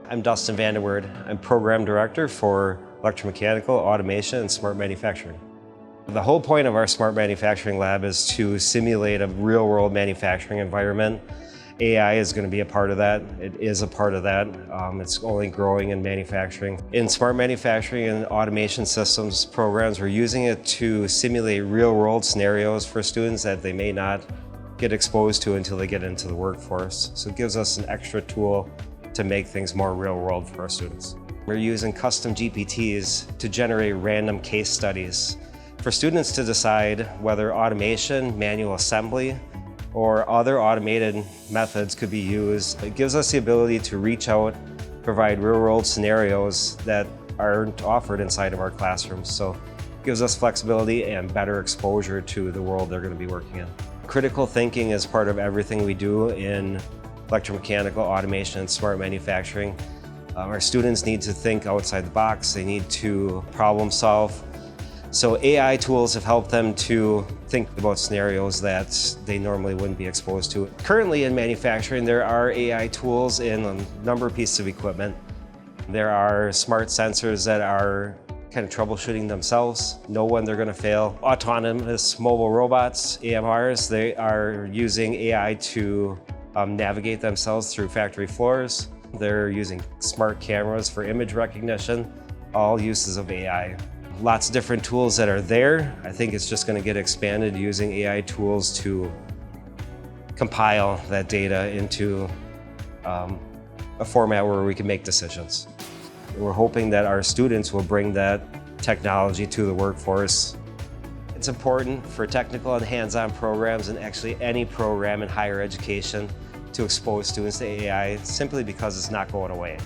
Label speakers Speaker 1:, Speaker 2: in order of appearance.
Speaker 1: I'm Dustin Vanderweerd. I'm Program Director for Electromechanical, Automation, and Smart Manufacturing. The whole point of our Smart Manufacturing Lab is to simulate a real-world manufacturing environment. AI is going to be a part of that. It is a part of that. It's only growing in manufacturing. In Smart Manufacturing and Automation Systems programs, we're using it to simulate real-world scenarios for students that they may not get exposed to until they get into the workforce. So it gives us an extra tool to make things more real-world for our students. We're using custom GPTs to generate random case studies for students to decide whether automation, manual assembly, or other automated methods could be used. It gives us the ability to reach out, provide real-world scenarios that aren't offered inside of our classrooms. So it gives us flexibility and better exposure to the world they're going to be working in. Critical thinking is part of everything we do in electromechanical, automation, and smart manufacturing. Our students need to think outside the box. They need to problem solve. So AI tools have helped them to think about scenarios that they normally wouldn't be exposed to. Currently in manufacturing, there are AI tools in a number of pieces of equipment. There are smart sensors that are kind of troubleshooting themselves, know when they're going to fail. Autonomous mobile robots, AMRs, they are using AI to navigate themselves through factory floors. They're using smart cameras for image recognition, all uses of AI. Lots of different tools that are there. I think it's just going to get expanded using AI tools to compile that data into a format where we can make decisions. We're hoping that our students will bring that technology to the workforce. It's important for technical and hands-on programs and actually any program in higher education to expose students to AI simply because it's not going away.